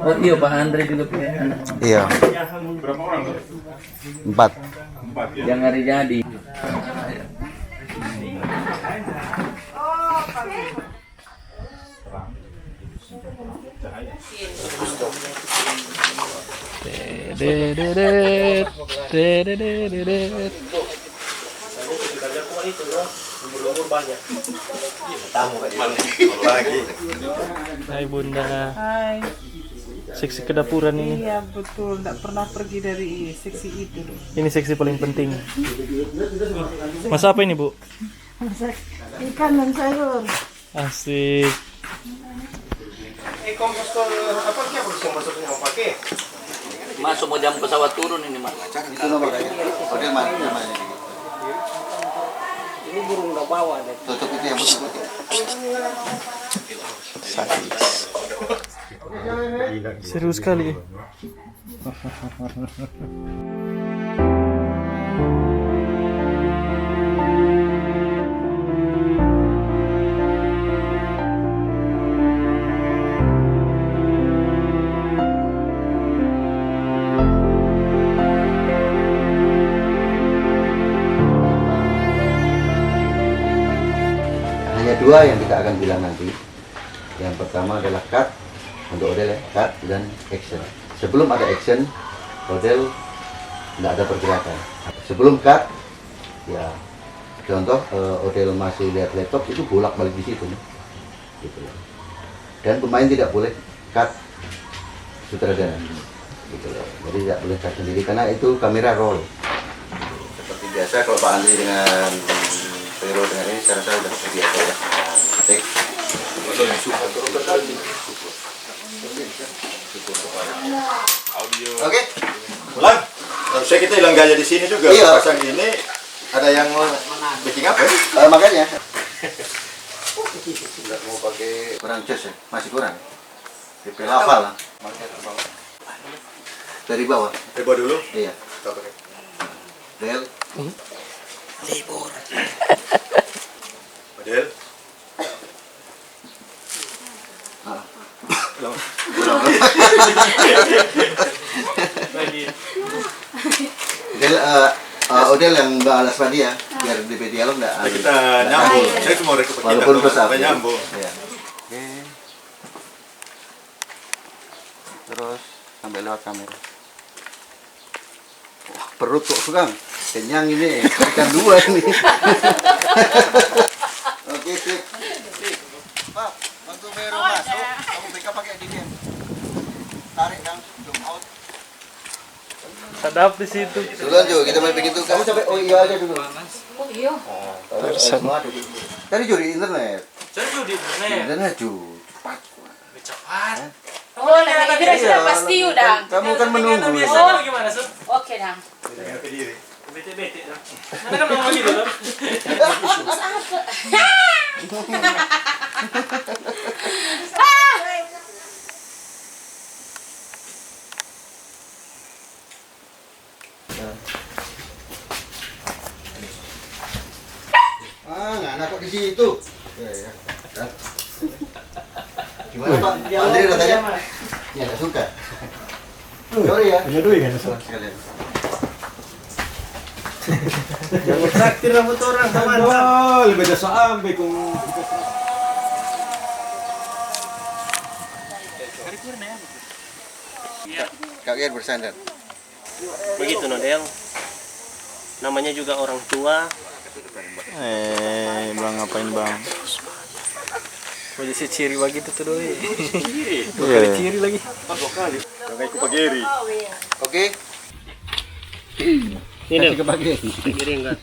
Oh iya, Pak Andre juga punya anak. Iya. Berapa orang tuh? 4. 4 ya. Yang hari jadi. Hai Bunda. Hai. Seksi kedapuran ini. Iya betul, tidak pernah pergi dari seksi itu. Ini seksi paling penting. Masa apa ini, Bu? Masak ikan dan sayur. Asik. Masuk mau jam pesawat turun ini, Mas. Itu nomornya. Hotel mana namanya? Ini burung udah bawa deh. Tutup itu yang putih. Seru sekali. Hanya 2 yang kita akan bilang nanti. Yang pertama adalah cut untuk Odel ya, cut dan action. Sebelum ada action, Odel tidak ada pergerakan. Sebelum cut, ya contoh Odel masih lihat laptop itu bolak-balik di situ, gitu. Dan pemain tidak boleh cut sutradara, gitu. Jadi tidak boleh cut sendiri karena itu kamera roll. Seperti biasa kalau Pak Andri dengan Vero dengan ini secara saya sudah biasa ya. Take. Oke. Lang, saya kita hilang gaya di sini juga. Iya. Pasang ini ada yang mau bikin apa ya? Makanya. Tidak mau pakai kurang jas ya, masih kurang. DP lava lah. Dari bawah. Coba dulu. Iya. Kita pakai. Del. Model. Ah. Del, Odel yang balas tadi ya, biar DP dialog enggak. Nah, kita nyambung. Saya cuma rekomendasi. Walaupun besar. Kita nyambung. Iya. Oke. Terus sampai lewat kamera. Wah, perut kok Kang. Kenyang ini, ikan 2 ini. Oke, sip. Pak, waktu Vero masuk, kamu backup pakai dingin. Tarik Kang, zoom out. Sadap di situ. Duluan Jo, kita main begitu. Kamu sampai oh iya aja dulu. Oh iya. Tadi juri internet. Seru di internet. Internet Jo. Cepat. Cepat. Oh, nah, ini sudah pasti udah. Kamu kan menunggu. Biasanya gimana, Sur? Oke, Dang. Dengan diri. Bete-bete dong. Mana kan ngomong gitu loh. Nggak enak kok di situ. Ya. Gimana Pak? Andri rasanya? Ya nggak suka. Sorry ya. Punya duit kan Sekalian. Jangan traktir rambut orang teman. Lebih beda sampai kung. Kalian bersandar. Begitu Nodel, namanya juga orang tua. Bang ngapain bang? Posisi ciri begitu tuh doi. Dua Iya. kali ciri lagi. Jangan ikut pagiri. Oke. Ini Kasih ke pagi. kiri enggak.